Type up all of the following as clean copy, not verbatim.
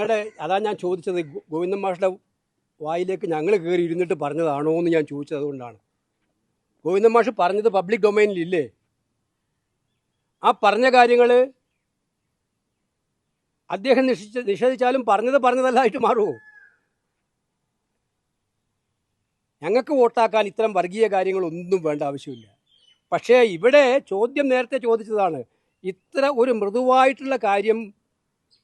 ഞങ്ങളുടെ അതാ ഞാൻ ചോദിച്ചത്, ഗോവിന്ദൻ മാഷിൻ്റെ വായിലേക്ക് ഞങ്ങൾ കയറി ഇരുന്നിട്ട് പറഞ്ഞതാണോ എന്ന് ഞാൻ ചോദിച്ചത് അതുകൊണ്ടാണ്. ഗോവിന്ദൻ മാഷ് പറഞ്ഞത് പബ്ലിക് ഡൊമൈനിലില്ലേ? ആ പറഞ്ഞ കാര്യങ്ങൾ അദ്ദേഹം നിഷേധിച്ചാലും പറഞ്ഞതല്ലായിട്ട് മാറുമോ? ഞങ്ങൾക്ക് വോട്ടാക്കാൻ ഇത്തരം വർഗീയ കാര്യങ്ങളൊന്നും വേണ്ട ആവശ്യമില്ല. പക്ഷേ ഇവിടെ ചോദ്യം നേരത്തെ ചോദിച്ചതാണ്. ഇത്ര ഒരു മൃദുവായിട്ടുള്ള കാര്യം,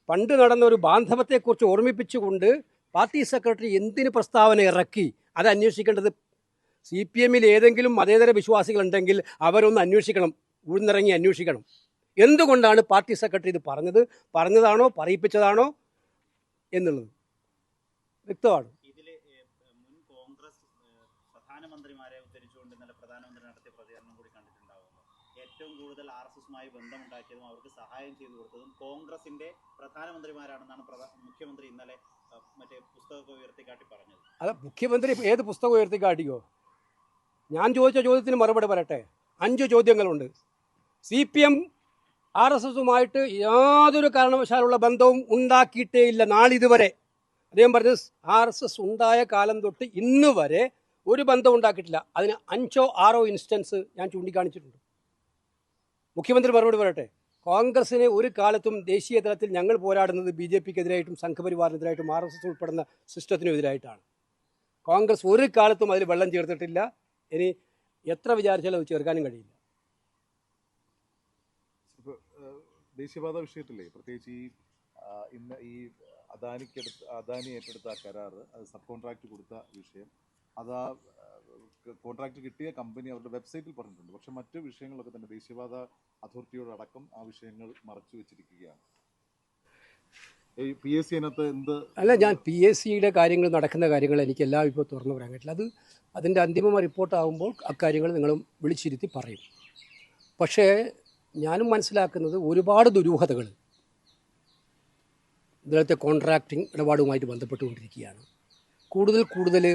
പണ്ട് നടന്ന ഒരു ബാന്ധവത്തെക്കുറിച്ച് ഓർമ്മിപ്പിച്ചുകൊണ്ട് പാർട്ടി സെക്രട്ടറി എന്തിന് പ്രസ്താവന ഇറക്കി? അത് അന്വേഷിക്കേണ്ടത് CPM-ൽ ഏതെങ്കിലും മതേതര വിശ്വാസികളുണ്ടെങ്കിൽ അവരൊന്ന് അന്വേഷിക്കണം, ഉഴുന്നിറങ്ങി അന്വേഷിക്കണം. എന്തുകൊണ്ടാണ് പാർട്ടി സെക്രട്ടറി ഇത് പറഞ്ഞതാണോ പറയിപ്പിച്ചതാണോ എന്നുള്ളത് വ്യക്തമാണ്. പ്രധാനമന്ത്രിമാരെ ഉദ്ധരിച്ചുകൊണ്ട് ഇന്നലെ പ്രധാനമന്ത്രി നടത്തിയ പ്രതികരണം കൂടി കണ്ടിട്ടുണ്ടാവുന്നു. ഏറ്റവും കൂടുതൽ RSSുമായി ബന്ധമുണ്ടാക്കിയതും അവർക്ക് സഹായം ചെയ്തു കൊടുത്തതും കോൺഗ്രസിന്റെ പ്രധാനമന്ത്രിമാരാണെന്നാണ് മുഖ്യമന്ത്രി ഇന്നലെ മറ്റേ പുസ്തകമൊക്കെ ഉയർത്തിക്കാട്ടി പറഞ്ഞത്. അത് മുഖ്യമന്ത്രി ഏത് പുസ്തകം ഉയർത്തിക്കാട്ടിയോ? ഞാൻ ചോദിച്ച ചോദ്യത്തിന് മറുപടി പറയട്ടെ. 5 ചോദ്യങ്ങളുണ്ട്. CPM RSSുമായിട്ട് യാതൊരു കാരണവശാലുള്ള ബന്ധവും ഉണ്ടാക്കിയിട്ടേ ഇല്ല നാളിതുവരെ. അദ്ദേഹം പറഞ്ഞത് RSS ഉണ്ടായ കാലം തൊട്ട് ഇന്ന് വരെ ഒരു ബന്ധം ഉണ്ടാക്കിയിട്ടില്ല. അതിന് 5ഓ 6ഓ ഇൻസ്റ്റൻസ് ഞാൻ ചൂണ്ടിക്കാണിച്ചിട്ടുണ്ട്. മുഖ്യമന്ത്രി മറുപടി പറയട്ടെ. കോൺഗ്രസിനെ ഒരു കാലത്തും ദേശീയ തലത്തിൽ ഞങ്ങൾ പോരാടുന്നത് BJP-ക്കെതിരായിട്ടും സംഘപരിവാറിനെതിരായിട്ടും RSS ഉൾപ്പെടുന്ന സിസ്റ്റത്തിനെതിരായിട്ടാണ്. കോൺഗ്രസ് ഒരു കാലത്തും അതിൽ വെള്ളം ചേർത്തിട്ടില്ല. ഇനി എത്ര വിചാരിച്ചാലും അത് ചേർക്കാനും കഴിയില്ല. ദേശീയപാത വിഷയത്തില്ലേ, പ്രത്യേകിച്ച് ഇന്ന് ഈ അദാനി ഏറ്റെടുത്ത കരാർ, അത് സബ് കോൺട്രാക്ട് കൊടുത്ത വിഷയം, അത് ആ കോൺട്രാക്ട് കിട്ടിയ കമ്പനി അവരുടെ വെബ്സൈറ്റിൽ പറഞ്ഞിട്ടുണ്ട്. പക്ഷെ മറ്റു വിഷയങ്ങളൊക്കെ തന്നെ ദേശീയപാത അതോറിറ്റിയോടക്കം ആ വിഷയങ്ങൾ മറച്ചു വെച്ചിരിക്കുകയാണ്. PSC അതിനകത്ത് എന്ത് അല്ല, ഞാൻ PSCയുടെ കാര്യങ്ങൾ നടക്കുന്ന കാര്യങ്ങൾ എനിക്ക് എല്ലാം ഇപ്പോൾ തുറന്നു പറയാൻ പറ്റില്ല. അതിൻ്റെ അന്തിമ റിപ്പോർട്ടാകുമ്പോൾ അക്കാര്യങ്ങൾ നിങ്ങളും വിളിച്ചിരുത്തി പറയും. പക്ഷേ ഞാനും മനസ്സിലാക്കുന്നത് ഒരുപാട് ദുരൂഹതകൾ ഇന്നലത്തെ കോൺട്രാക്റ്റിംഗ് ഇടപാടുമായിട്ട് ബന്ധപ്പെട്ടുകൊണ്ടിരിക്കുകയാണ്. കൂടുതൽ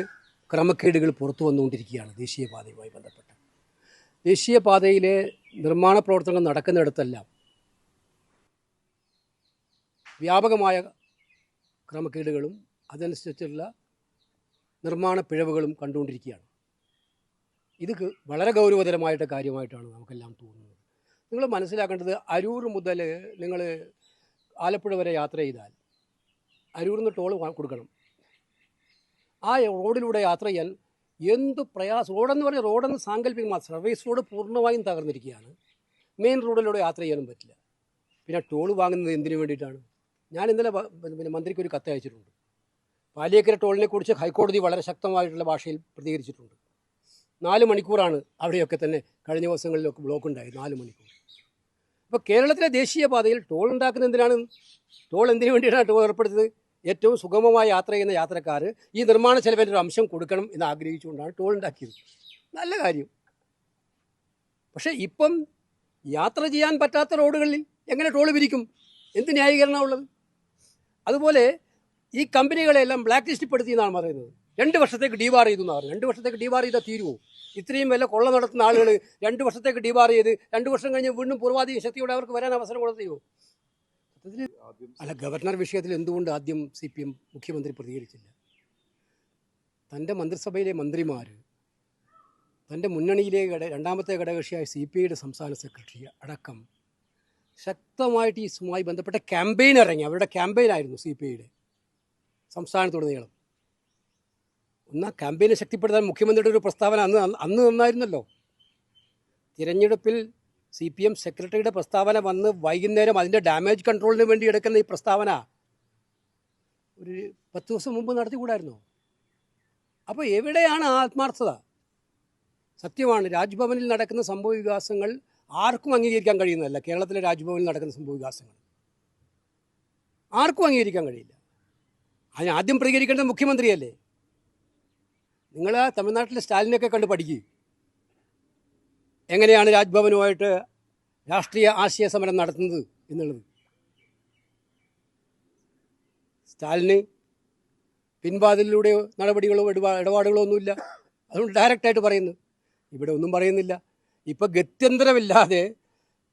ക്രമക്കേടുകൾ പുറത്തു വന്നുകൊണ്ടിരിക്കുകയാണ് ദേശീയപാതയുമായി ബന്ധപ്പെട്ട്. ദേശീയപാതയിലെ നിർമ്മാണ പ്രവർത്തനങ്ങൾ നടക്കുന്നിടത്തെല്ലാം വ്യാപകമായ ക്രമക്കേടുകളും അതനുസരിച്ചുള്ള നിർമ്മാണ പിഴവുകളും കണ്ടുകൊണ്ടിരിക്കുകയാണ്. ഇത് വളരെ ഗൗരവതരമായിട്ട് കാര്യമായിട്ടാണ് നമുക്കെല്ലാം തോന്നുന്നത്. നിങ്ങൾ മനസ്സിലാക്കേണ്ടത്, അരൂർ മുതൽ നിങ്ങൾ ആലപ്പുഴ വരെ യാത്ര ചെയ്താൽ അരൂരിൽ നിന്ന് ടോൾ കൊടുക്കണം. ആ റോഡിലൂടെ യാത്ര ചെയ്യാൻ എന്ത് പ്രയാസം! റോഡെന്ന് പറഞ്ഞാൽ റോഡെന്ന് സാങ്കല്പികമാണ്. സർവീസ് റോഡ് പൂർണ്ണമായും തകർന്നിരിക്കുകയാണ്. മെയിൻ റോഡിലൂടെ യാത്ര ചെയ്യാനും പറ്റില്ല. പിന്നെ ടോൾ വാങ്ങുന്നത് എന്തിനു വേണ്ടിയിട്ടാണ്? ഞാൻ ഇന്നലെ മന്ത്രിക്ക് ഒരു കത്ത് അയച്ചിട്ടുണ്ട്. പാലിയേക്കര ടോളിനെ കുറിച്ച് ഹൈക്കോടതി വളരെ ശക്തമായിട്ടുള്ള ഭാഷയിൽ പ്രതികരിച്ചിട്ടുണ്ട്. 4 മണിക്കൂറാണ് അവിടെയൊക്കെ തന്നെ കഴിഞ്ഞ ദിവസങ്ങളിലൊക്കെ ബ്ലോക്ക് ഉണ്ടായി. 4 മണിക്കൂർ. അപ്പോൾ കേരളത്തിലെ ദേശീയപാതയിൽ ടോൾ ഉണ്ടാക്കുന്നത് എന്തിനാണ്? ടോൾ എന്തിനു വേണ്ടിയിട്ടാണ് ടോൾ ഏർപ്പെടുത്തിയത്? ഏറ്റവും സുഗമമായി യാത്ര ചെയ്യുന്ന യാത്രക്കാർ ഈ നിർമ്മാണ ചെലവിൻ്റെ ഒരു അംശം കൊടുക്കണം എന്ന് ആഗ്രഹിച്ചുകൊണ്ടാണ് ടോൾ ഉണ്ടാക്കിയത്. നല്ല കാര്യം. പക്ഷേ ഇപ്പം യാത്ര ചെയ്യാൻ പറ്റാത്ത റോഡുകളിൽ എങ്ങനെ ടോൾ പിരിക്കും? എന്ത് ന്യായീകരണമുള്ളത്? അതുപോലെ ഈ കമ്പനികളെല്ലാം ബ്ലാക്ക് ലിസ്റ്റിൽ പെടുത്തിയെന്നാണ് പറയുന്നത്. 2 വർഷത്തേക്ക് ഡീബാർ ചെയ്തു എന്നാണ് പറയുന്നത്. 2 വർഷത്തേക്ക് ഡീബാർ ചെയ്താൽ തീരുമോ? ഇത്രയും വില കൊള്ള നടത്തുന്ന ആളുകൾ 2 വർഷത്തേക്ക് ഡീബാർ ചെയ്ത് 2 വർഷം കഴിഞ്ഞ് വീണ്ടും പൂർവാധിക ശക്തിയോടെ അവർക്ക് വരാൻ അവസരം കൊടുത്തിയോ? അല്ല, ഗവർണർ വിഷയത്തിൽ എന്തുകൊണ്ട് ആദ്യം CPM മുഖ്യമന്ത്രി പ്രതികരിച്ചില്ല? തൻ്റെ മന്ത്രിസഭയിലെ മന്ത്രിമാർ, തൻ്റെ മുന്നണിയിലെ രണ്ടാമത്തെ ഘടകകക്ഷിയായ CPIയുടെ സംസ്ഥാന സെക്രട്ടറി അടക്കം ശക്തമായിട്ട് ഇതുമായി ബന്ധപ്പെട്ട ക്യാമ്പയിൻ ഇറങ്ങി. അവരുടെ ക്യാമ്പയിനായിരുന്നു CPIയുടെ സംസ്ഥാനത്തുടനീളം. ഒന്ന് ക്യാമ്പയിനെ ശക്തിപ്പെടുത്താൻ മുഖ്യമന്ത്രിയുടെ ഒരു പ്രസ്താവന അന്ന് നന്നായിരുന്നല്ലോ. തിരഞ്ഞെടുപ്പിൽ CPM സെക്രട്ടറിയുടെ പ്രസ്താവന വന്ന് വൈകുന്നേരം അതിൻ്റെ ഡാമേജ് കൺട്രോളിന് വേണ്ടി എടുക്കുന്ന ഈ പ്രസ്താവന ഒരു 10 ദിവസം മുമ്പ് നടത്തിക്കൂടായിരുന്നോ? അപ്പോൾ എവിടെയാണ് ആത്മാർത്ഥത? സത്യമാണ്, രാജ്ഭവനിൽ നടക്കുന്ന സംഭവ വികാസങ്ങൾ ആർക്കും അംഗീകരിക്കാൻ കഴിയുന്നതല്ല. കേരളത്തിലെ രാജ്ഭവനിൽ നടക്കുന്ന സംഭവ വികാസങ്ങൾ ആർക്കും അംഗീകരിക്കാൻ കഴിയില്ല. അതിന് ആദ്യം പ്രതികരിക്കേണ്ടത് മുഖ്യമന്ത്രിയല്ലേ? നിങ്ങൾ തമിഴ്നാട്ടിലെ സ്റ്റാലിനൊക്കെ കണ്ട് പഠിക്കുക. എങ്ങനെയാണ് രാജ്ഭവനുമായിട്ട് രാഷ്ട്രീയ ആശയ സമരം നടത്തുന്നത് എന്നുള്ളത്. സ്റ്റാലിന് പിൻവാതിലൂടെ നടപടികളോ ഇടപാടുകളോ ഒന്നുമില്ല. അതുകൊണ്ട് ഡയറക്റ്റായിട്ട് പറയുന്നു. ഇവിടെ ഒന്നും പറയുന്നില്ല. ഇപ്പോൾ ഗത്യന്തരമില്ലാതെ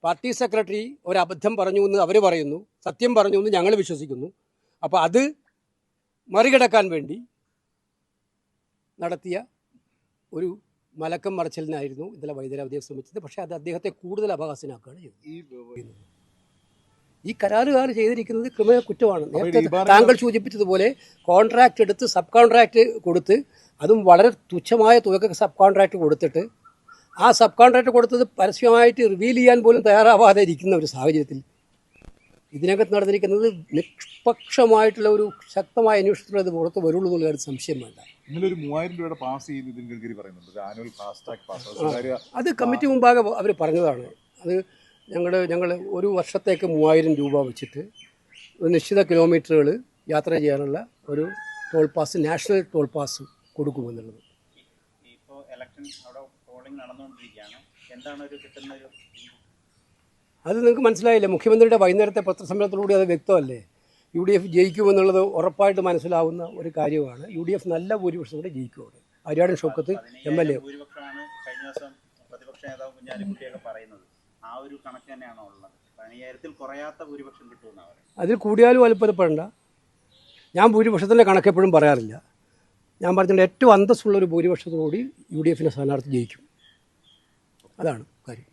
പാർട്ടി സെക്രട്ടറി ഒരബദ്ധം പറഞ്ഞു എന്ന് അവർ പറയുന്നു, സത്യം പറഞ്ഞു എന്ന് ഞങ്ങൾ വിശ്വസിക്കുന്നു. അപ്പോൾ അത് മറികടക്കാൻ വേണ്ടി നടത്തിയ ഒരു മലക്കം മറച്ചിലിനായിരുന്നു ഇന്നലെ വൈദ്യുതി അദ്ദേഹം ശ്രമിച്ചത്. പക്ഷേ അത് അദ്ദേഹത്തെ കൂടുതൽ അപഹാസ്യനാക്കുകയാണ് ചെയ്തത്. ഈ കരാറുകാർ ചെയ്തിരിക്കുന്നത് ക്രിമിനൽ കുറ്റമാണ്. നേരത്തെ താങ്കൾ സൂചിപ്പിച്ചതുപോലെ കോൺട്രാക്ട് എടുത്ത് സബ് കോൺട്രാക്ട് കൊടുത്ത്, അതും വളരെ തുച്ഛമായ തുകയ്ക്ക് സബ് കോൺട്രാക്ട് കൊടുത്തിട്ട് ആ സബ് കോൺട്രാക്ട് കൊടുത്തത് പരസ്യമായിട്ട് റിവീൽ ചെയ്യാൻ പോലും തയ്യാറാവാതെ ഇരിക്കുന്ന ഒരു സാഹചര്യത്തിൽ ഇതിനകത്ത് നടന്നിരിക്കുന്നത് നിഷ്പക്ഷമായിട്ടുള്ള ഒരു ശക്തമായ അന്വേഷണത്തിലത് പുറത്ത് വരുള്ളൂ എന്നുള്ള ഒരു സംശയം വേണ്ട. ഇന്നലെ ഒരു 3000 രൂപയുടെ പാസ് ചെയ്യുന്ന നിതിൻ ഗഡ്കരി പറയുന്നുണ്ട്, ആനുവൽ ഫാസ്റ്റ് ട്രാക്ക് പാസ്. അത് കമ്മിറ്റി മുമ്പാകെ അവർ പറഞ്ഞതാണ്. അത് ഞങ്ങൾ ഒരു വർഷത്തേക്ക് 3000 രൂപ വെച്ചിട്ട് ഒരു നിശ്ചിത കിലോമീറ്ററുകൾ യാത്ര ചെയ്യാനുള്ള ഒരു toll pass, national toll pass കൊടുക്കുമെന്നുള്ളത്. ഇപ്പോൾ ഇലക്ഷൻ അവിടെ പോളിംഗ് നടന്നുകൊണ്ടിരിക്കുകയാണ്. എന്താണ് ഒരു കിട്ടുന്ന ഒരു അത് നിങ്ങൾക്ക് മനസ്സിലായില്ലേ? മുഖ്യമന്ത്രിയുടെ വൈകുന്നേരത്തെ പത്രസമ്മേളനത്തിലൂടെ അത് വ്യക്തമല്ലേ? UDF ജയിക്കുമെന്നുള്ളത് ഉറപ്പായിട്ട് മനസ്സിലാവുന്ന ഒരു കാര്യമാണ്. UDF നല്ല ഭൂരിപക്ഷത്തോടെ ജയിക്കുമവിടെ. ആര്യാടൻ ഷൗക്കത്ത് MLA ഭൂരിപക്ഷമാണ് കഴിഞ്ഞ ദിവസം പ്രതിപക്ഷ നേതാവ് കുഞ്ഞാലിക്കുട്ടിയൊക്കെ പറയുന്നത്. ആ ഒരു കണക്ക് തന്നെയാണോ ഉള്ളത്? 10,000-ൽ കുറയാത്ത ഭൂരിപക്ഷം കിട്ടുമെന്നാണ് പറയുന്നത്. അതിൽ കൂടിയാലും അത്ഭുതപ്പെടേണ്ട. ഞാൻ ഭൂരിപക്ഷത്തിൻ്റെ കണക്കെപ്പോഴും പറയാറില്ല. ഞാൻ പറഞ്ഞിട്ടുണ്ട് ഏറ്റവും അന്തസ്സുള്ളൊരു ഭൂരിപക്ഷത്തോടുകൂടി UDF സ്ഥാനാർത്ഥി ജയിക്കും. അതാണ് കാര്യം.